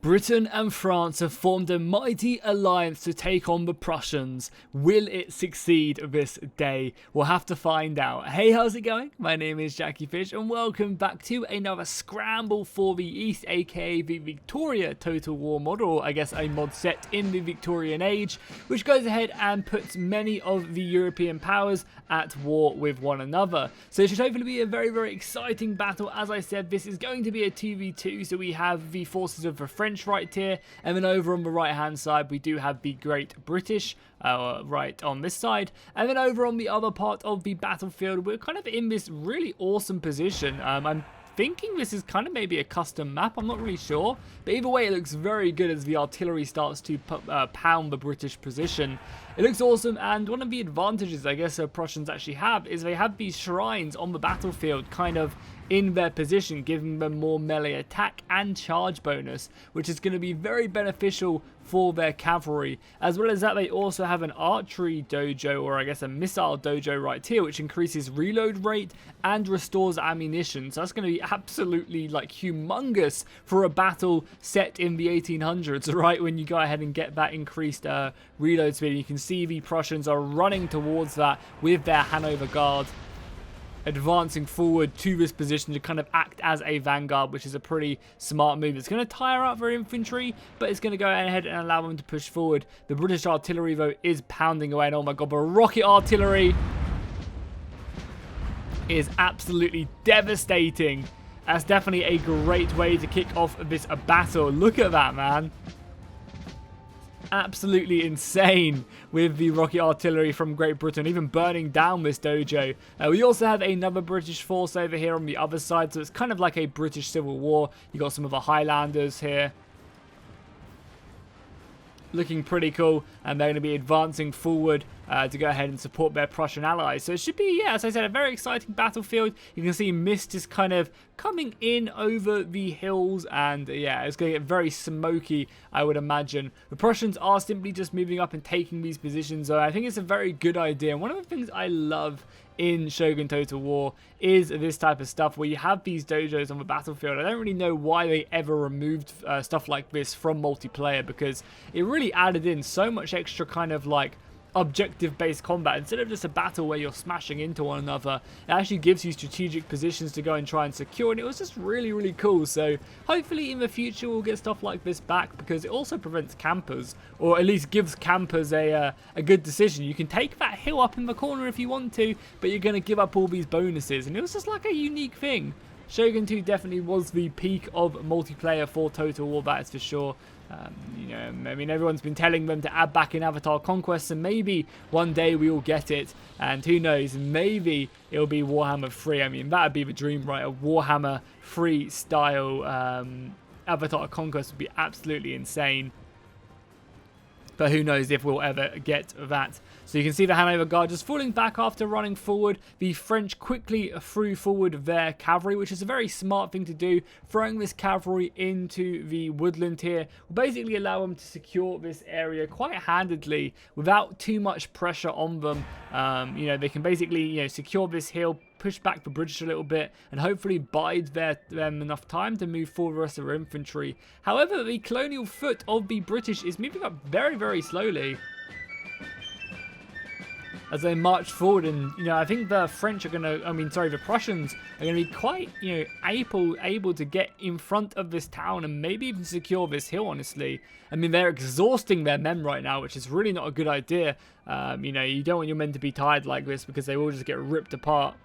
Britain and France have formed a mighty alliance to take on the Prussians. Will it succeed this day? We'll have to find out. Hey, how's it going? My name is Jackie Fish and welcome back to another Scramble for the East, aka the Victoria Total War mod, or I guess a mod set in the Victorian age, which goes ahead and puts many of the European powers at war with one another. So it should hopefully be a very, very exciting battle. As I said, this is going to be a 2v2, so we have the forces of the French right here, and then over on the right hand side we do have the Great British right on this side, and then over on the other part of the battlefield we're kind of in this really awesome position. I'm thinking this is kind of maybe a custom map, I'm not really sure, but either way it looks very good as the artillery starts to pound the British position. It looks awesome, and one of the advantages I guess the Prussians actually have is they have these shrines on the battlefield kind of in their position, giving them more melee attack and charge bonus, which is going to be very beneficial for their cavalry. As well as that, they also have an archery dojo, or I guess a missile dojo right here, which increases reload rate and restores ammunition. So that's going to be absolutely like humongous for a battle set in the 1800s, right? When you go ahead and get that increased reload speed. You can see the Prussians are running towards that with their Hanover Guard, advancing forward to this position to kind of act as a vanguard, which is a pretty smart move. It's going to tire out their infantry, but it's going to go ahead and allow them to push forward. The British artillery, though, is pounding away, and oh my god, the rocket artillery is absolutely devastating. That's definitely a great way to kick off this battle. Look at that, man. Absolutely insane with the rocket artillery from Great Britain, even burning down this dojo. We also have another British force over here on the other side, so it's kind of like a British Civil War. You got some of the Highlanders here, looking pretty cool, and they're going to be advancing forward to go ahead and support their Prussian allies. So it should be, yeah, as I said, a very exciting battlefield. You can see mist is kind of coming in over the hills, and yeah, it's going to get very smoky, I would imagine. The Prussians are simply just moving up and taking these positions, so I think it's a very good idea. And one of the things I love in Shogun Total War is this type of stuff where you have these dojos on the battlefield. I don't really know why they ever removed stuff like this from multiplayer, because it really added in so much extra kind of like objective based combat. Instead of just a battle where you're smashing into one another, it actually gives you strategic positions to go and try and secure, and it was just really, really cool. So hopefully in the future we'll get stuff like this back, because it also prevents campers, or at least gives campers a good decision. You can take that hill up in the corner if you want to, but you're going to give up all these bonuses, and it was just like a unique thing. Shogun 2 definitely was the peak of multiplayer for Total War, that is for sure. You know, I mean, everyone's been telling them to add back in Avatar Conquest, and maybe one day we will get it, and who knows, maybe it'll be Warhammer 3. I mean, that would be the dream, right? A Warhammer 3 style Avatar Conquest would be absolutely insane. But who knows if we'll ever get that. So you can see the Hanover Guard just falling back after running forward. The French quickly threw forward their cavalry, which is a very smart thing to do. Throwing this cavalry into the woodland here will basically allow them to secure this area quite handedly without too much pressure on them. You know, they can basically, you know, secure this hill, push back the British a little bit, and hopefully bide them enough time to move forward the rest of their infantry. However, the colonial foot of the British is moving up very, very slowly as they march forward, and you know, I think the French are gonna, the Prussians are gonna be quite, you know, able to get in front of this town and maybe even secure this hill, honestly. I mean, they're exhausting their men right now, which is really not a good idea. You know, you don't want your men to be tired like this, because they will just get ripped apart.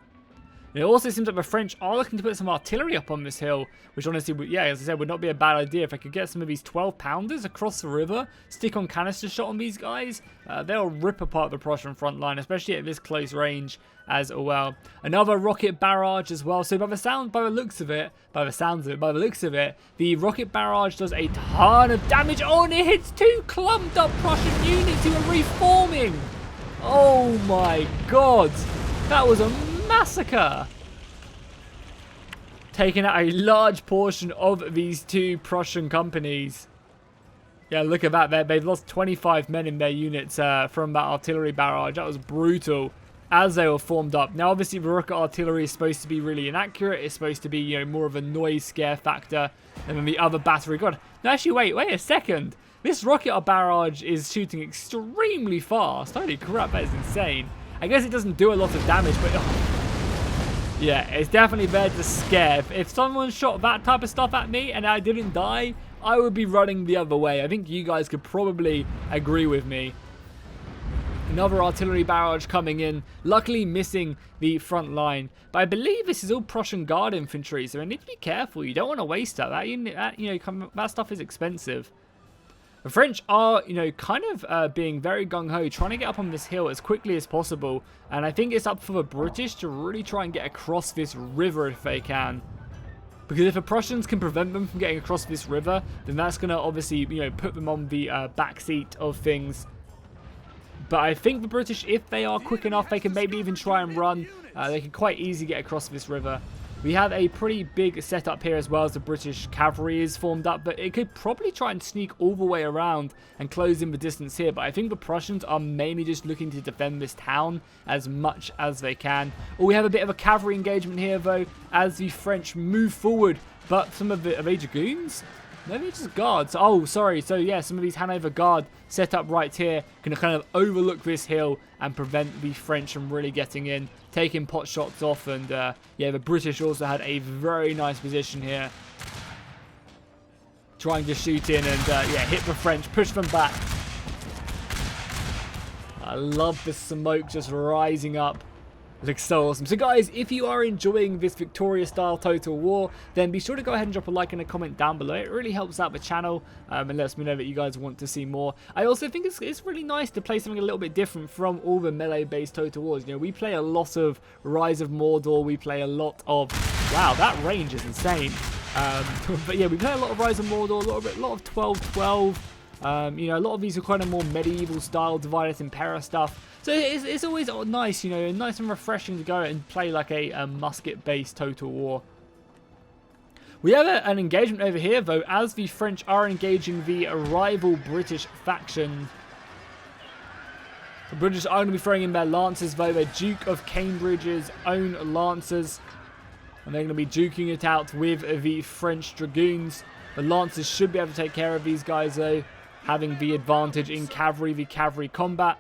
It also seems like the French are looking to put some artillery up on this hill, which honestly, yeah, as I said, would not be a bad idea. If I could get some of these 12-pounders across the river, stick on canister shot on these guys, they'll rip apart the Prussian front line, especially at this close range as well. Another rocket barrage as well. So by the looks of it, the rocket barrage does a ton of damage. Oh, and it hits two clumped up Prussian units who are reforming. Oh my god, that was a massacre, taking out a large portion of these two Prussian companies. Yeah, look at that. They've lost 25 men in their units from that artillery barrage. That was brutal. as they were formed up. Now, obviously, the rocket artillery is supposed to be really inaccurate. It's supposed to be, you know, more of a noise scare factor than the other battery. God, no, actually, wait a second. This rocket barrage is shooting extremely fast. Holy crap, that is insane. I guess it doesn't do a lot of damage, but yeah, it's definitely there to scare. If someone shot that type of stuff at me and I didn't die, I would be running the other way. I think you guys could probably agree with me. Another artillery barrage coming in, luckily missing the front line. But I believe this is all Prussian Guard infantry, so I need to be careful. You don't want to waste that. That stuff is expensive. The French are, you know, kind of being very gung-ho, trying to get up on this hill as quickly as possible. And I think it's up for the British to really try and get across this river if they can. Because if the Prussians can prevent them from getting across this river, then that's going to obviously, you know, put them on the back seat of things. But I think the British, if they are quick enough, they can maybe even try and run. They can quite easily get across this river. We have a pretty big setup here as well as the British cavalry is formed up, but it could probably try and sneak all the way around and close in the distance here. But I think the Prussians are mainly just looking to defend this town as much as they can. Oh, we have a bit of a cavalry engagement here though as the French move forward, but some of the dragoons? Maybe it's just guards. Oh, sorry. So yeah, some of these Hanover Guard set up right here can kind of overlook this hill and prevent the French from really getting in, taking pot shots off. And yeah, the British also had a very nice position here, trying to shoot in and yeah, hit the French, push them back. I love the smoke just rising up. It looks so awesome. So guys, if you are enjoying this Victoria style Total War, then be sure to go ahead and drop a like and a comment down below. It really helps out the channel and lets me know that you guys want to see more. I also think it's really nice to play something a little bit different from all the melee based Total Wars. You know, we play a lot of Rise of Mordor, we play a lot of... Wow, that range is insane. But yeah, we play a lot of Rise of Mordor, a lot of 12-12. You know, a lot of these are kind of more medieval style Divided Impera stuff. So it's always nice, you know, nice and refreshing to go and play like a musket-based Total War. We have an engagement over here, though, as the French are engaging the rival British faction. The British are going to be throwing in their lancers, though. They're Duke of Cambridge's own lancers. And they're going to be duking it out with the French dragoons. The lancers should be able to take care of these guys, though, having the advantage in cavalry, the cavalry combat.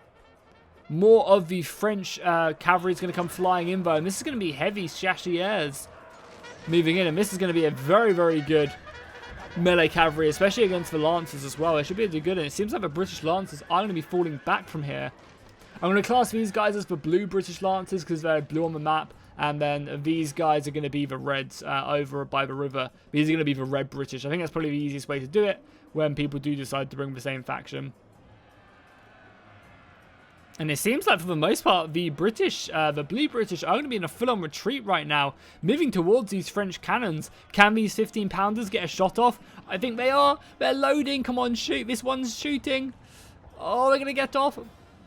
More of the French cavalry is going to come flying in, though. And this is going to be heavy chasseurs moving in. And this is going to be a very, very good melee cavalry, especially against the lancers as well. It should be able to do good. And it seems like the British lancers are going to be falling back from here. I'm going to class these guys as the blue British lancers because they're blue on the map. And then these guys are going to be the reds over by the river. These are going to be the red British. I think that's probably the easiest way to do it when people do decide to bring the same faction. And it seems like for the most part, the British, the blue British are going to be in a full-on retreat right now, moving towards these French cannons. Can these 15-pounders get a shot off? I think they are. They're loading. Come on, shoot. This one's shooting. Oh, they're going to get off.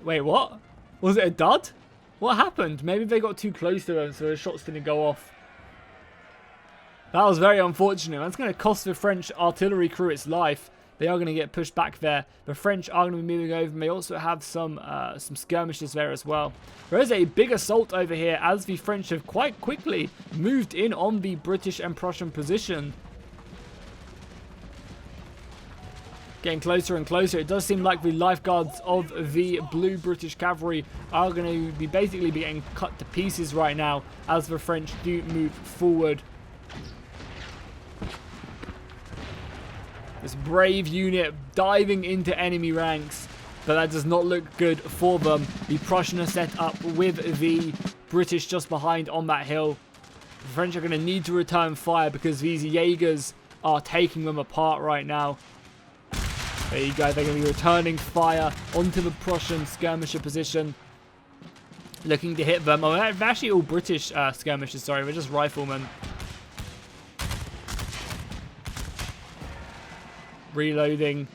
Wait, what? Was it a dud? What happened? Maybe they got too close to them, so the shots didn't go off. That was very unfortunate. That's going to cost the French artillery crew its life. They are going to get pushed back there. The French are going to be moving over, and they also have some skirmishes there as well. There is a big assault over here as the French have quite quickly moved in on the British and Prussian position. Getting closer and closer. It does seem like the lifeguards of the blue British cavalry are going to be basically being cut to pieces right now as the French do move forward. This brave unit diving into enemy ranks, but that does not look good for them. The Prussian are set up with the British just behind on that hill. The French are going to need to return fire because these Jaegers are taking them apart right now. There you go, they're going to be returning fire onto the Prussian skirmisher position, looking to hit them. Oh, they're actually all British skirmishers, sorry, they're just riflemen. Reloading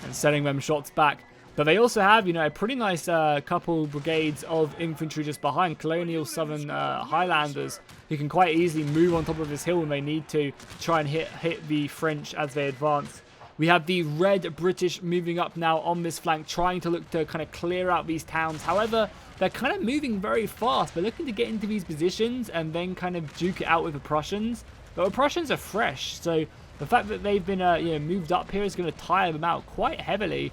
and sending them shots back. But they also have, you know, a pretty nice couple brigades of infantry just behind. Colonial Southern Highlanders who can quite easily move on top of this hill when they need to try and hit the French as they advance. We have the red British moving up now on this flank, trying to look to kind of clear out these towns. However, they're kind of moving very fast. They're looking to get into these positions and then kind of duke it out with the Prussians. But the Prussians are fresh, so the fact that they've been moved up here is going to tire them out quite heavily.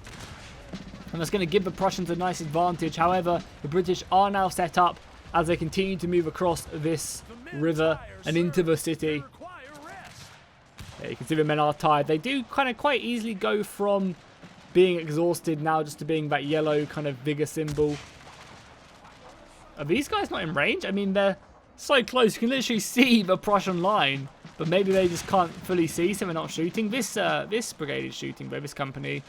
And that's going to give the Prussians a nice advantage. However, the British are now set up as they continue to move across this river and into the city. Yeah, you can see the men are tired. They do kind of quite easily go from being exhausted now just to being that yellow kind of vigor symbol. Are these guys not in range? I mean, they're so close. You can literally see the Prussian line, but maybe they just can't fully see, so they're not shooting. This brigade is shooting, but this company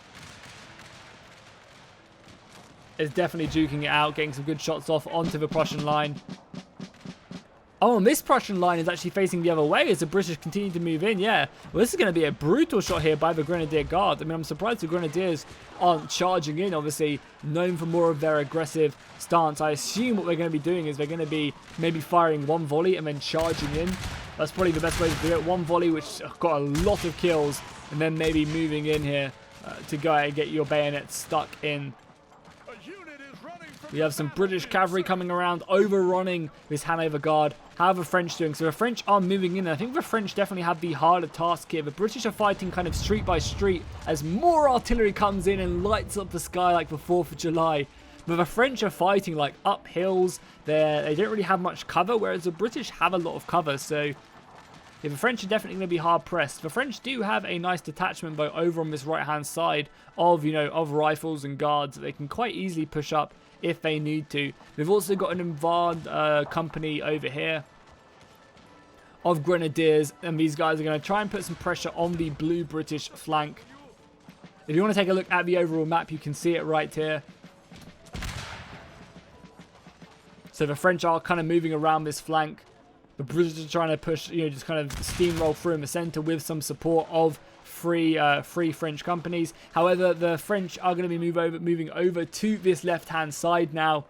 is definitely duking it out, getting some good shots off onto the Prussian line. Oh, and this Prussian line is actually facing the other way as the British continue to move in. Yeah, well, this is going to be a brutal shot here by the Grenadier Guards. I mean, I'm surprised the Grenadiers aren't charging in, obviously, known for more of their aggressive stance. I assume what they're going to be doing is they're going to be maybe firing one volley and then charging in. That's probably the best way to do it. One volley, which got a lot of kills, and then maybe moving in here to go and get your bayonets stuck in. We have some British cavalry coming around, overrunning this Hanover Guard. How are the French doing? So the French are moving in. I think the French definitely have the harder task here. The British are fighting kind of street by street as more artillery comes in and lights up the sky like the 4th of July. But the French are fighting like up hills. They don't really have much cover, whereas the British have a lot of cover. So yeah, the French are definitely going to be hard pressed. The French do have a nice detachment though over on this right hand side of rifles and guards that they can quite easily push up if they need to. We've also got an Infantry company over here of Grenadiers, and these guys are going to try and put some pressure on the blue British flank. If you want to take a look at the overall map, you can see it right here. So the French are kind of moving around this flank. The British are trying to push, just kind of steamroll through in the center with some support of three French companies. However, the French are going to be moving over to this left-hand side now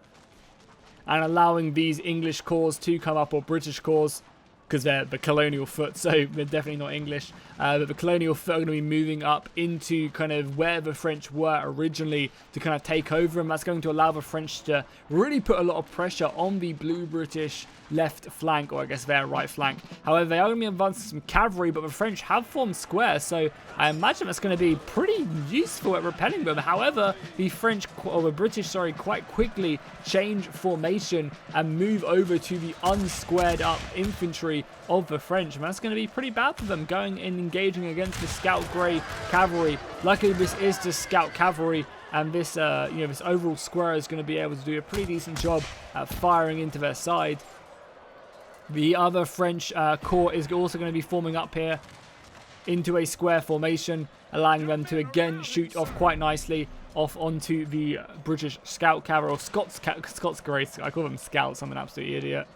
and allowing these English corps to come up, or British corps, because they're the colonial foot, so they're definitely not English. But the colonial foot are going to be moving up into kind of where the French were originally to kind of take over, and that's going to allow the French to really put a lot of pressure on the blue British left flank, or I guess their right flank. However, they are going to be advancing some cavalry, but the French have formed square, so I imagine that's going to be pretty useful at repelling them. However, the British, quite quickly change formation and move over to the unsquared up infantry of the French, and that's going to be pretty bad for them going and engaging against the scout grey cavalry. Luckily, this is just scout cavalry, and this this overall square is going to be able to do a pretty decent job at firing into their side. The other French corps is also going to be forming up here into a square formation, allowing them to again shoot off quite nicely off onto the British scout cavalry, or Scots grey. I call them scouts. I'm an absolute idiot.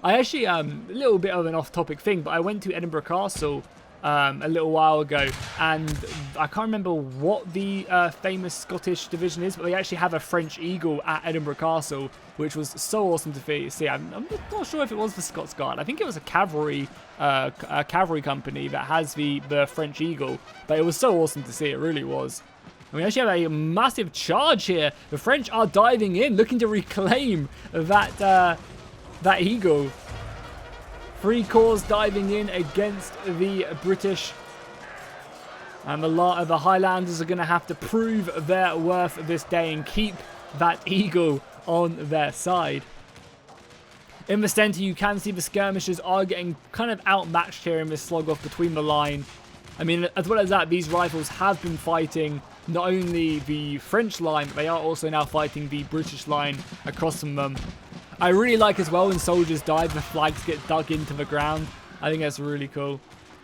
I actually, a little bit of an off-topic thing, but I went to Edinburgh Castle a little while ago, and I can't remember what the famous Scottish division is, but they actually have a French eagle at Edinburgh Castle, which was so awesome to see. I'm not sure if it was the Scots Guard. I think it was a cavalry company that has the French eagle, but it was so awesome to see. It really was. And we actually have a massive charge here. The French are diving in, looking to reclaim that eagle. 3 corps diving in against the British. And the Highlanders are going to have to prove their worth this day and keep that eagle on their side. In the centre, you can see the skirmishers are getting kind of outmatched here in this slog-off between the line. I mean, as well as that, these rifles have been fighting not only the French line, but they are also now fighting the British line across from them. I really like as well when soldiers dive, the flags get dug into the ground. I think that's really cool.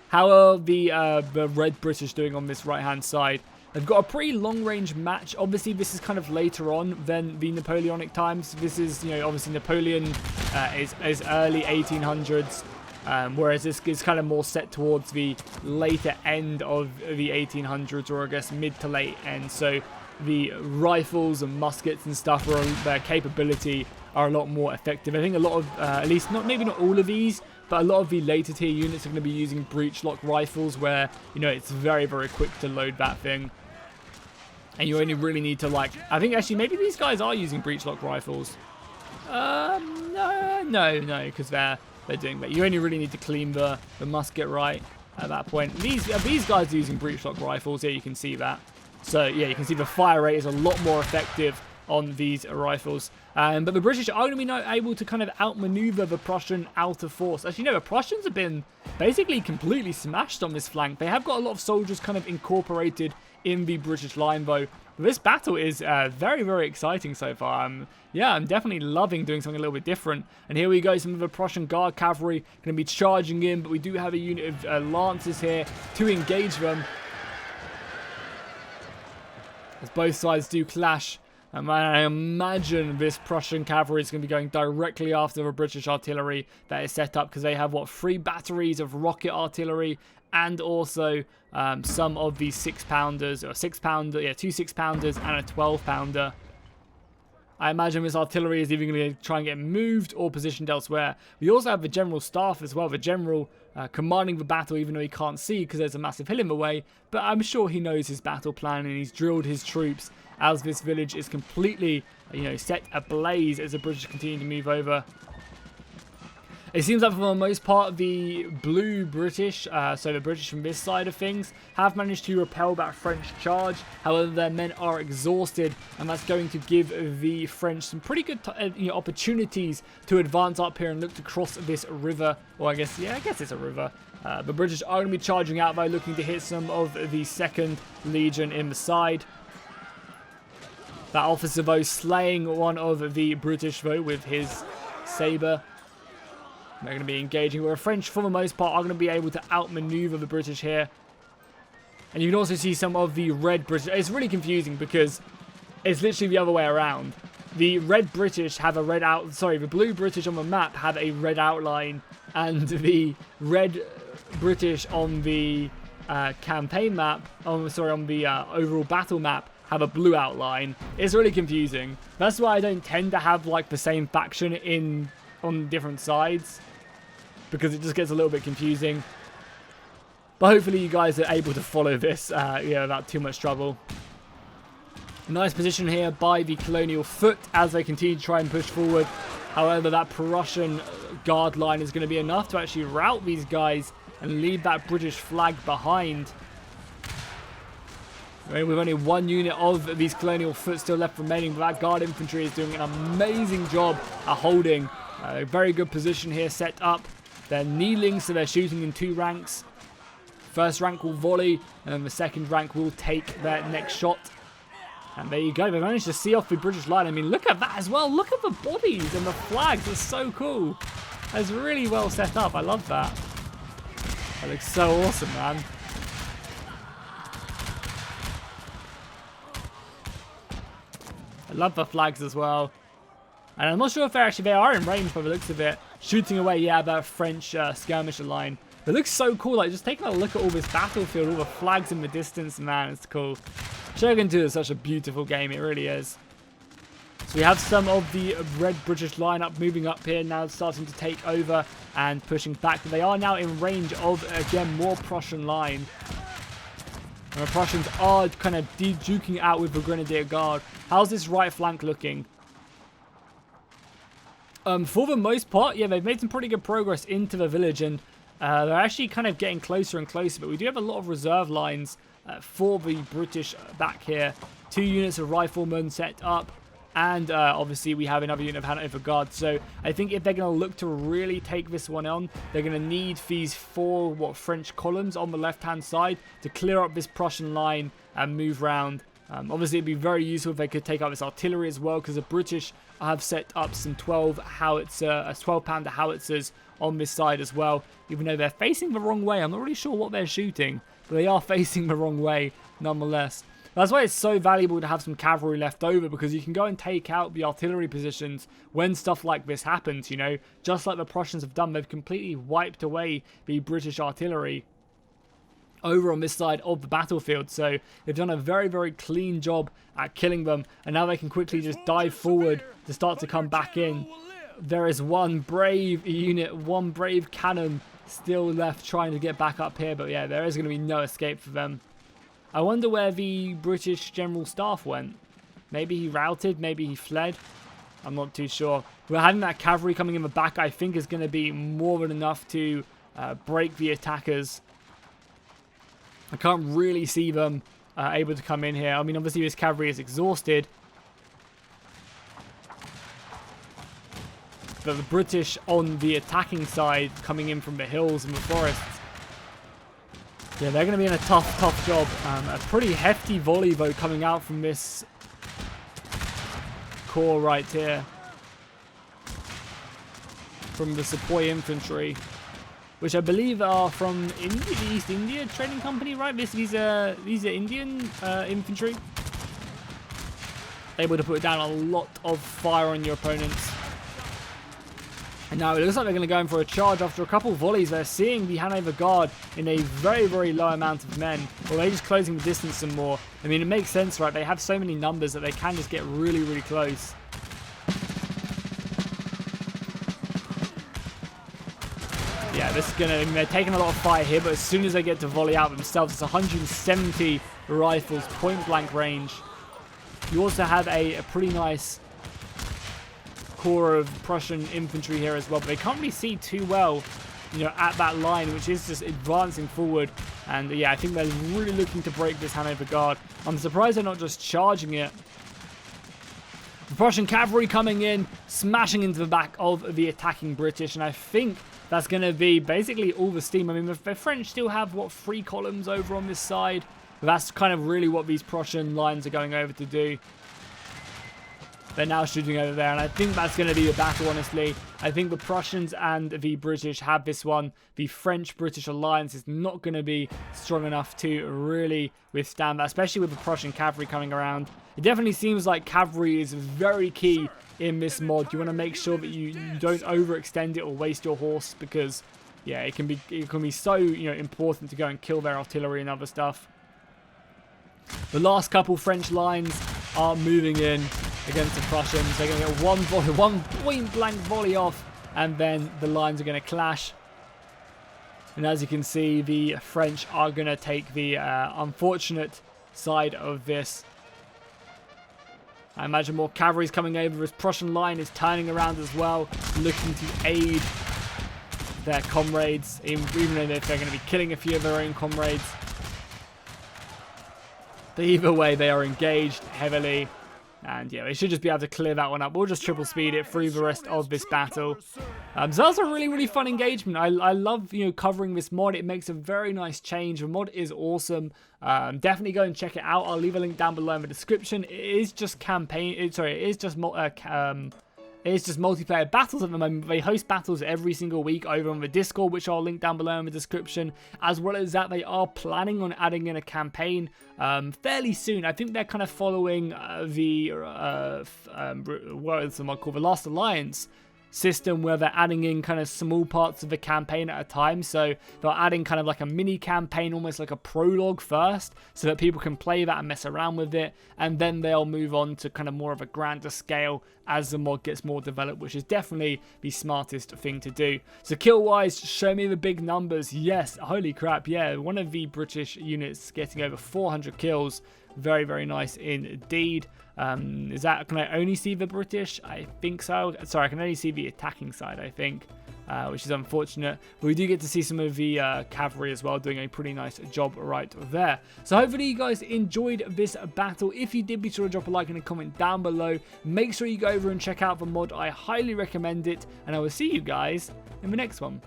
How are the red British doing on this right-hand side? They've got a pretty long-range match. Obviously, this is kind of later on than the Napoleonic times. This is, obviously Napoleon is early 1800s, whereas this is kind of more set towards the later end of the 1800s, or I guess mid to late end. So the rifles and muskets and stuff, their capability are a lot more effective. I think a lot of, at least maybe not all of these, but a lot of the later tier units are going to be using breech lock rifles where, you know, it's very, very quick to load that thing. And you only really need to, like, I think actually maybe these guys are using breech lock rifles. No, because they're doing that. You only really need to clean the musket right at that point. These guys are using breech lock rifles. Yeah, you can see that. So yeah, you can see the fire rate is a lot more effective on these rifles. But the British are going to be able to kind of outmaneuver the Prussian outer force. As you know, the Prussians have been basically completely smashed on this flank. They have got a lot of soldiers kind of incorporated in the British line, though. This battle is very, very exciting so far. Yeah, I'm definitely loving doing something a little bit different. And here we go, some of the Prussian Guard cavalry going to be charging in, but we do have a unit of lancers here to engage them. As both sides do clash. And I imagine this Prussian cavalry is going to be going directly after the British artillery that is set up, because they have, what, 3 batteries of rocket artillery and also some of the 6-pounders, or 6-pounder, yeah, 2 6-pounders and a 12-pounder. I imagine this artillery is even going to try and get moved or positioned elsewhere. We also have the general staff as well, the general commanding the battle, even though he can't see because there's a massive hill in the way. But I'm sure he knows his battle plan and he's drilled his troops as this village is completely, you know, set ablaze as the British continue to move over. It seems like for the most part the blue British, so the British from this side of things, have managed to repel that French charge. However, their men are exhausted, and that's going to give the French some pretty good opportunities to advance up here and look to cross this river. Or I guess it's a river. The British are going to be charging out though, looking to hit some of the 2nd Legion in the side. That officer though slaying one of the British though with his sabre. They're going to be engaging, where the French, for the most part, are going to be able to outmaneuver the British here. And you can also see some of the red British. It's really confusing because it's literally the other way around. The red British have a red out. Sorry, the blue British on the map have a red outline, and the red British on the campaign map, on the overall battle map, have a blue outline. It's really confusing. That's why I don't tend to have like the same faction on different sides, because it just gets a little bit confusing. But hopefully you guys are able to follow this without too much trouble. Nice position here by the Colonial Foot as they continue to try and push forward. However, that Prussian guard line is going to be enough to actually rout these guys and leave that British flag behind. With only 1 unit of these Colonial Foot still left remaining, but that Guard Infantry is doing an amazing job at holding a very good position here set up. They're kneeling, so they're shooting in 2 ranks. First rank will volley, and then the 2nd rank will take their next shot. And there you go, they managed to see off the British line. I mean, look at that as well. Look at the bodies and the flags. It's so cool. That's really well set up. I love that. That looks so awesome, man. I love the flags as well. And I'm not sure if they are in range by the looks of it. Shooting away, yeah, that French skirmisher line. It looks so cool, like just taking a look at all this battlefield, all the flags in the distance, man, it's cool. Shogun 2 is such a beautiful game, it really is. So we have some of the red British lineup moving up here now, starting to take over and pushing back. They are now in range of, again, more Prussian line. And the Prussians are kind of duking out with the Grenadier Guard. How's this right flank looking? For the most part, yeah, they've made some pretty good progress into the village, and they're actually kind of getting closer and closer, but we do have a lot of reserve lines for the British back here. 2 units of riflemen set up, and obviously we have another unit of Hanover Guards. So I think if they're going to look to really take this one on, they're going to need these 4 French columns on the left-hand side to clear up this Prussian line and move round. Obviously, it'd be very useful if they could take out this artillery as well, because the British have set up some 12-pounder howitzers on this side as well. Even though they're facing the wrong way, I'm not really sure what they're shooting, but they are facing the wrong way nonetheless. That's why it's so valuable to have some cavalry left over, because you can go and take out the artillery positions when stuff like this happens, you know. Just like the Prussians have done, they've completely wiped away the British artillery over on this side of the battlefield. So they've done a very, very clean job at killing them, and now they can quickly just dive forward to start to come back in. there is one brave unit, one brave cannon still left trying to get back up here. But yeah, there is going to be no escape for them. I wonder where the British General Staff went. Maybe he routed, maybe he fled. I'm not too sure. We're having that cavalry coming in the back, I think, is going to be more than enough to break the attackers. I can't really see them able to come in here. I mean, obviously this cavalry is exhausted. But the British on the attacking side coming in from the hills and the forests. Yeah, they're going to be in a tough job. A pretty hefty volley, though, coming out from this corps right here. From the Sepoy Infantry. Which I believe are from India, the East India Trading Company, right? These are Indian infantry. Able to put down a lot of fire on your opponents. And now it looks like they're going to go in for a charge after a couple of volleys. They're seeing the Hanover Guard in a very low amount of men. Or they're just closing the distance some more. I mean, it makes sense, right? They have so many numbers that they can just get really close. Yeah, this is going to... they're taking a lot of fire here, but as soon as they get to volley out themselves, it's 170 rifles, point blank range. You also have a pretty nice corps of Prussian infantry here as well, but they can't really see too well, you know, at that line, which is just advancing forward. And yeah, I think they're really looking to break this Hanover Guard. I'm surprised they're not just charging it. The Prussian cavalry coming in, smashing into the back of the attacking British, and I think that's going to be basically all the steam. I mean, the French still have, what, 3 columns over on this side? But that's kind of really what these Prussian lines are going over to do. They're now shooting over there, and I think that's going to be the battle, honestly. I think the Prussians and the British have this one. The French-British alliance is not going to be strong enough to really withstand that, especially with the Prussian cavalry coming around. It definitely seems like cavalry is very key in this mod. You want to make sure that you don't overextend it or waste your horse, because, yeah, it can be so, you know, important to go and kill their artillery and other stuff. The last couple French lines are moving in against the Prussians. They're going to get one point blank volley off, and then the lines are going to clash. And as you can see, the French are going to take the unfortunate side of this. I imagine more cavalry is coming over. This Prussian line is turning around as well, looking to aid their comrades, even if they're going to be killing a few of their own comrades. But either way, they are engaged heavily. And yeah, they should just be able to clear that one up. We'll just triple speed it through the rest of this battle. So that's a really fun engagement. I love, you know, covering this mod. It makes a very nice change. The mod is awesome. Definitely go and check it out. I'll leave a link down below in the description. It is just It's just multiplayer battles at the moment. They host battles every single week over on the Discord, which I'll link down below in the description. As well as that, they are planning on adding in a campaign fairly soon. I think they're kind of following what is the mod called? The Last Alliance system, where they're adding in kind of small parts of the campaign at a time. So they're adding kind of like a mini campaign, almost like a prologue first, so that people can play that and mess around with it, and then they'll move on to kind of more of a grander scale as the mod gets more developed, which is definitely the smartest thing to do. So kill wise, show me the big numbers. Yes, holy crap, yeah, one of the British units getting over 400 kills. Very nice indeed. Is that, can I only see the British? I think so. Sorry, I can only see the attacking side, I think, which is unfortunate. But we do get to see some of the cavalry as well, doing a pretty nice job right there. So hopefully you guys enjoyed this battle. If you did, be sure to drop a like and a comment down below. Make sure you go over and check out the mod. I highly recommend it, and I will see you guys in the next one.